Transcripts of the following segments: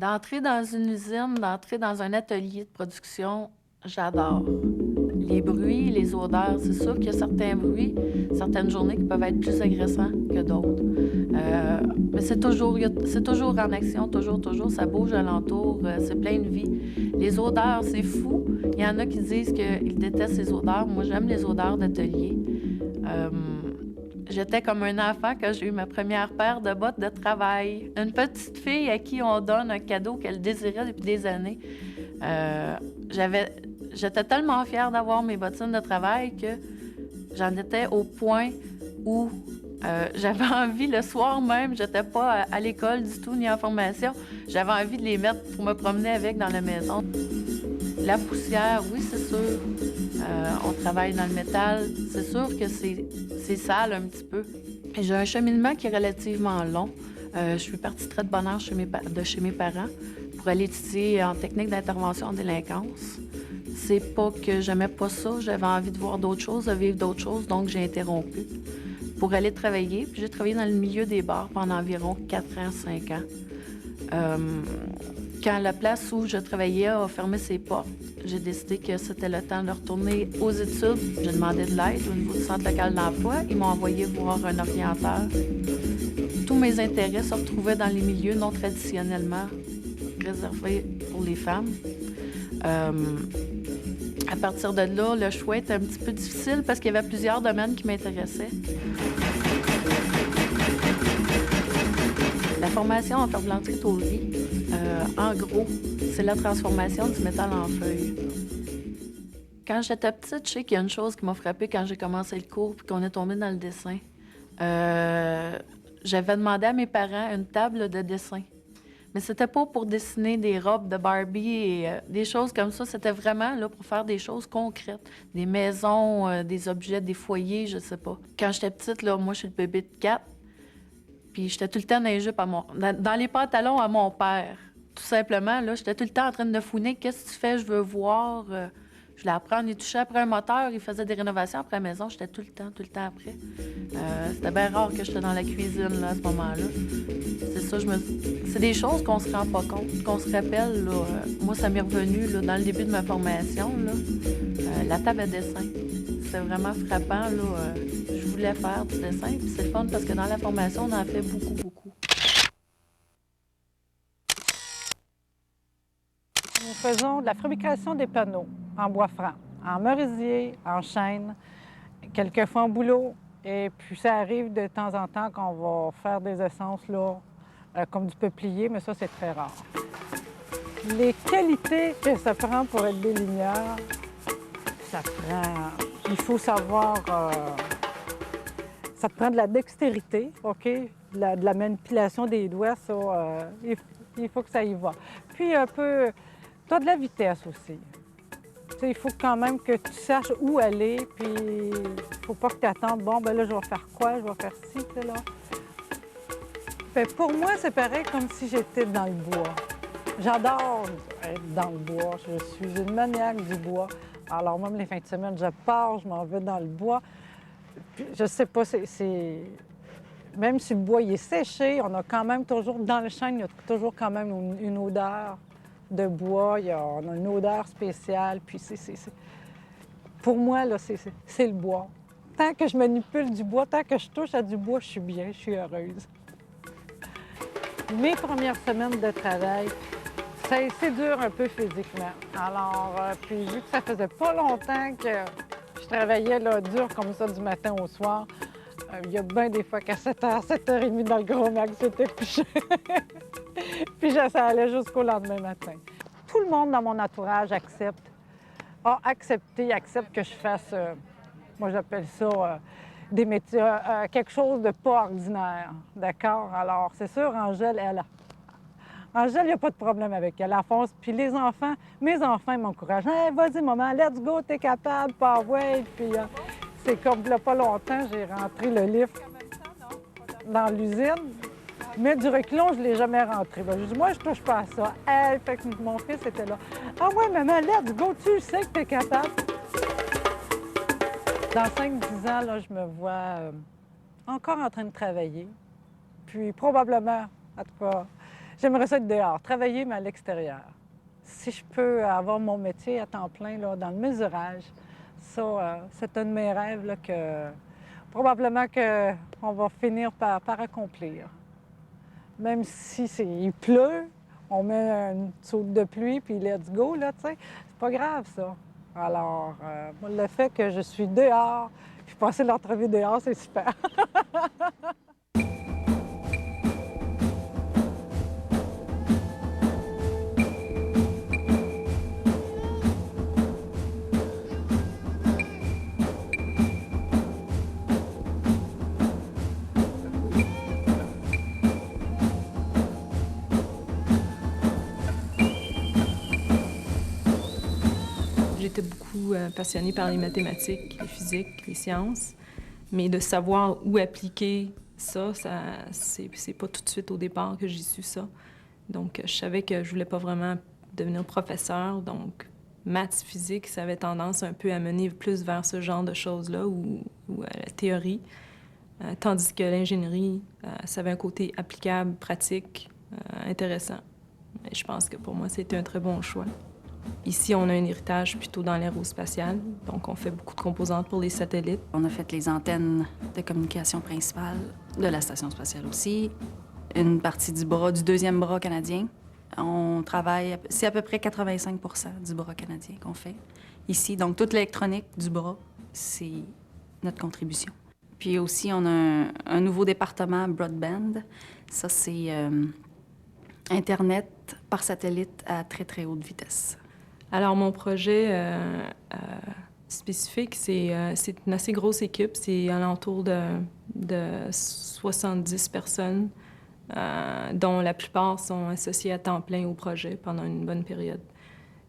D'entrer dans une usine, d'entrer dans un atelier de production, j'adore. Les bruits, les odeurs, c'est sûr qu'il y a certains bruits, certaines journées qui peuvent être plus agressants que d'autres. Mais c'est toujours en action, toujours, ça bouge alentour, c'est plein de vie. Les odeurs, c'est fou. Il y en a qui disent qu'ils détestent les odeurs. Moi, j'aime les odeurs d'atelier. J'étais comme un enfant quand j'ai eu ma première paire de bottes de travail. Une petite fille à qui on donne un cadeau qu'elle désirait depuis des années. J'étais tellement fière d'avoir mes bottines de travail que j'en étais au point où j'avais envie, le soir même, j'étais pas à l'école du tout, ni en formation, j'avais envie de les mettre pour me promener avec dans la maison. La poussière, oui, c'est sûr. On travaille dans le métal. C'est sûr que c'est sale un petit peu. J'ai un cheminement qui est relativement long. Je suis partie très de bonne heure de chez mes parents pour aller étudier en technique d'intervention en délinquance. C'est pas que j'aimais pas ça. J'avais envie de voir d'autres choses, de vivre d'autres choses, donc j'ai interrompu pour aller travailler. Puis j'ai travaillé dans le milieu des bars pendant environ 4 ans, 5 ans. Quand la place où je travaillais a fermé ses portes, j'ai décidé que c'était le temps de retourner aux études. J'ai demandé de l'aide au niveau du centre local d'emploi. Ils m'ont envoyé voir un orienteur. Tous mes intérêts se retrouvaient dans les milieux non traditionnellement réservés pour les femmes. À partir de là, le choix était un petit peu difficile parce qu'il y avait plusieurs domaines qui m'intéressaient. La formation en ferblanterie-tôlerie, en gros, c'est la transformation du métal en feuille. Quand j'étais petite, je sais qu'il y a une chose qui m'a frappée quand j'ai commencé le cours puis qu'on est tombé dans le dessin. J'avais demandé à mes parents une table de dessin. Mais c'était pas pour dessiner des robes de Barbie et des choses comme ça. C'était vraiment là, pour faire des choses concrètes. Des maisons, des objets, des foyers, je sais pas. Quand j'étais petite, là, moi, je suis le bébé de 4. Puis j'étais tout le temps dans les jupes dans les pantalons à mon père. Tout simplement, là, j'étais tout le temps en train de fouiner. Qu'est-ce que tu fais? Je veux voir. Je voulais apprendre. Il touchait après un moteur. Il faisait des rénovations après la maison. J'étais tout le temps après. C'était bien rare que j'étais dans la cuisine là, à ce moment-là. C'est ça, c'est des choses qu'on se rend pas compte, qu'on se rappelle. Là, moi, ça m'est revenu là, dans le début de ma formation. Là, la table à dessin. C'était vraiment frappant. Là, je voulais faire du dessin. Puis c'est le fun parce que dans la formation, on en fait beaucoup. Nous faisons de la fabrication des panneaux en bois franc, en merisier, en chêne, quelquefois en bouleau. Et puis ça arrive de temps en temps qu'on va faire des essences là, comme du peuplier, mais ça, c'est très rare. Les qualités que ça prend pour être déligneur, ça prend... Il faut savoir... ça prend de la dextérité, OK? De la manipulation des doigts, ça, il faut que ça y va. Puis un peu... T'as de la vitesse aussi. T'sais, il faut quand même que tu saches où aller, puis il faut pas que tu attendes, bon, ben là, je vais faire quoi? Je vais faire ci, là. Fait, pour moi, c'est pareil comme si j'étais dans le bois. J'adore être dans le bois. Je suis une maniaque du bois. Alors, même les fins de semaine, je pars, je m'en vais dans le bois. Puis, je sais pas, même si le bois il est séché, on a quand même toujours, dans le chêne, il y a toujours quand même une odeur de bois. On a une odeur spéciale. Puis, pour moi, là, c'est le bois. Tant que je manipule du bois, tant que je touche à du bois, je suis bien, je suis heureuse. Mes premières semaines de travail, c'est dur un peu physiquement. Alors, puis vu que ça faisait pas longtemps que je travaillais là, dur comme ça du matin au soir, il y a bien des fois qu'à 7h, 7h30 dans le gros mag, c'était couché. Puis ça allait jusqu'au lendemain matin. Tout le monde dans mon entourage accepte que je fasse Moi, j'appelle ça des métiers, quelque chose de pas ordinaire, d'accord? Alors, c'est sûr, Angèle, Angèle, il n'y a pas de problème avec elle, elle fonce. Puis les enfants, mes enfants, ils m'encouragent. Hey, vas-y, maman, let's go, t'es capable, pas ouais. Puis c'est comme, il n'y a pas longtemps, j'ai rentré le livre dans l'usine. Mais du reculon, je ne l'ai jamais rentré. Ben, je dis, moi, je touche pas à ça. Hey, fait que mon fils était là. Ah ouais, maman, let's go, tu sais que t'es capable. Dans 5-10 ans, là, je me vois encore en train de travailler. Puis probablement, en tout cas, j'aimerais ça être dehors, travailler, mais à l'extérieur. Si je peux avoir mon métier à temps plein là, dans le mesurage, ça, c'est un de mes rêves là, que probablement qu'on va finir par accomplir. Même si il pleut, on met une soude de pluie, puis let's go, là, tu sais. C'est pas grave, ça. Alors, moi, le fait que je suis dehors, puis passer l'entrevue dehors, c'est super. J'étais beaucoup passionnée par les mathématiques, les physiques, les sciences, mais de savoir où appliquer ça c'est pas tout de suite au départ que j'ai su ça. Donc, je savais que je voulais pas vraiment devenir professeur, donc maths, physique, ça avait tendance un peu à mener plus vers ce genre de choses-là ou à la théorie, tandis que l'ingénierie, ça avait un côté applicable, pratique, intéressant. Et je pense que pour moi, c'était un très bon choix. Ici, on a un héritage plutôt dans l'aérospatial, donc on fait beaucoup de composantes pour les satellites. On a fait les antennes de communication principale de la station spatiale aussi, une partie du deuxième bras canadien. On travaille, c'est à peu près 85 du bras canadien qu'on fait ici. Donc, toute l'électronique du bras, c'est notre contribution. Puis aussi, on a un nouveau département broadband. Ça, c'est Internet par satellite à très, très haute vitesse. Alors, mon projet spécifique, c'est une assez grosse équipe. C'est alentour de 70 personnes, dont la plupart sont associées à temps plein au projet pendant une bonne période.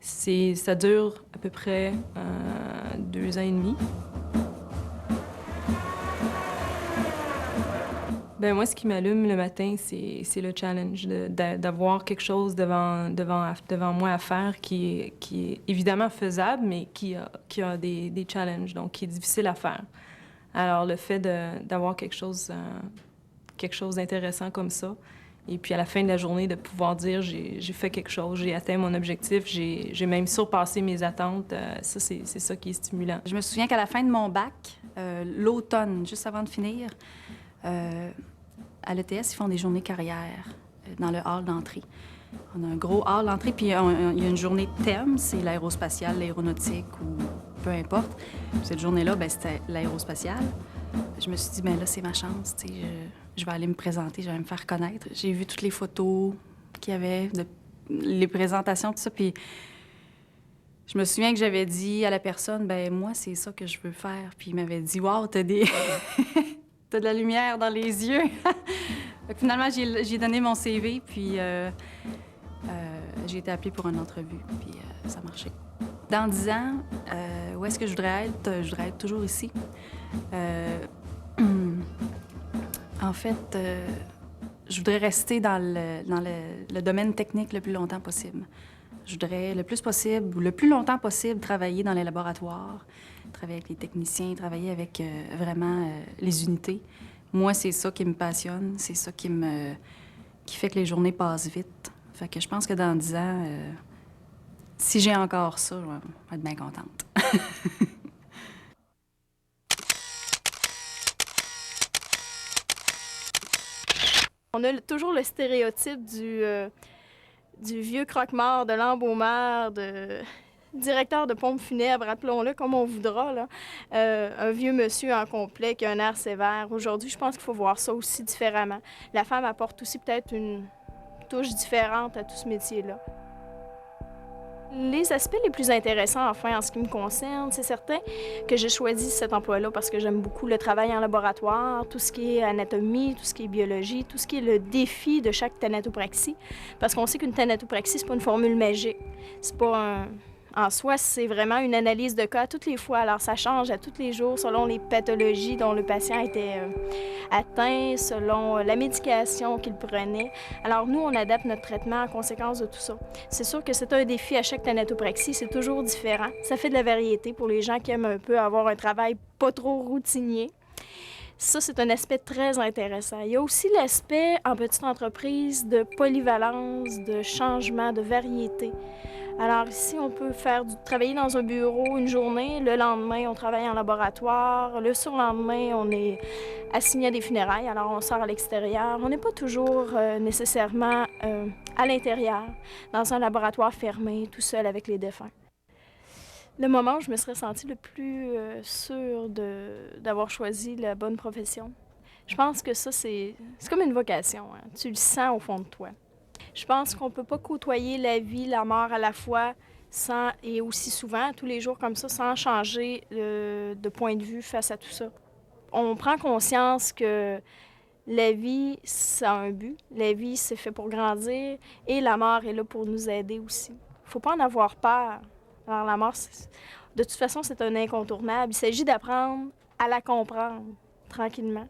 Ça dure à peu près 2 ans et demi. Bien, moi, ce qui m'allume le matin, c'est le challenge d'avoir quelque chose devant moi à faire qui est évidemment faisable, mais qui a des challenges, donc qui est difficile à faire. Alors, le fait d'avoir quelque chose d'intéressant comme ça, et puis à la fin de la journée, de pouvoir dire j'ai fait quelque chose, j'ai atteint mon objectif, j'ai même surpassé mes attentes, ça, c'est ça qui est stimulant. Je me souviens qu'à la fin de mon bac, l'automne, juste avant de finir, à l'ETS, ils font des journées carrière dans le hall d'entrée. On a un gros hall d'entrée, puis il y a une journée de thème, c'est l'aérospatiale, l'aéronautique ou peu importe. Cette journée-là, bien, c'était l'aérospatiale. Je me suis dit, bien là, c'est ma chance, tu sais, je vais aller me présenter, je vais me faire connaître. J'ai vu toutes les photos qu'il y avait, les présentations, tout ça, puis je me souviens que j'avais dit à la personne, ben moi, c'est ça que je veux faire. Puis il m'avait dit, wow, t'as de la lumière dans les yeux. Fait que finalement, j'ai donné mon CV, puis j'ai été appelée pour une entrevue, puis ça a marché. Dans 10 ans, où est-ce que je voudrais être? Je voudrais être toujours ici. En fait, je voudrais rester dans le domaine technique le plus longtemps possible. Je voudrais le plus longtemps possible, travailler dans les laboratoires, travailler avec les techniciens, travailler avec vraiment les unités. Moi, c'est ça qui me passionne, c'est ça qui fait que les journées passent vite. Fait que je pense que dans 10 ans, si j'ai encore ça, je vais être bien contente. On a toujours le stéréotype du vieux croque-mort, de l'embaumeur, de directeur de pompe funèbre, appelons-le comme on voudra, là. Un vieux monsieur en complet qui a un air sévère. Aujourd'hui, je pense qu'il faut voir ça aussi différemment. La femme apporte aussi peut-être une touche différente à tout ce métier-là. Les aspects les plus intéressants, enfin, en ce qui me concerne, c'est certain que j'ai choisi cet emploi-là parce que j'aime beaucoup le travail en laboratoire, tout ce qui est anatomie, tout ce qui est biologie, tout ce qui est le défi de chaque thanatopraxie. Parce qu'on sait qu'une thanatopraxie, c'est pas une formule magique. C'est pas un... En soi, c'est vraiment une analyse de cas à toutes les fois. Alors, ça change à tous les jours selon les pathologies dont le patient était atteint, selon la médication qu'il prenait. Alors, nous, on adapte notre traitement en conséquence de tout ça. C'est sûr que c'est un défi à chaque thanatopraxie, c'est toujours différent. Ça fait de la variété pour les gens qui aiment un peu avoir un travail pas trop routinier. Ça, c'est un aspect très intéressant. Il y a aussi l'aspect, en petite entreprise, de polyvalence, de changement, de variété. Alors ici, on peut travailler dans un bureau une journée, le lendemain, on travaille en laboratoire, le surlendemain, on est assigné à des funérailles, alors on sort à l'extérieur. On n'est pas toujours nécessairement à l'intérieur, dans un laboratoire fermé, tout seul avec les défunts. Le moment où je me serais sentie le plus sûre d'avoir choisi la bonne profession, je pense que ça, c'est comme une vocation, hein. Tu le sens au fond de toi. Je pense qu'on ne peut pas côtoyer la vie, la mort à la fois, et aussi souvent, tous les jours comme ça, sans changer de point de vue face à tout ça. On prend conscience que la vie, ça a un but. La vie, c'est fait pour grandir et la mort est là pour nous aider aussi. Il ne faut pas en avoir peur. Alors la mort, de toute façon, c'est un incontournable. Il s'agit d'apprendre à la comprendre tranquillement.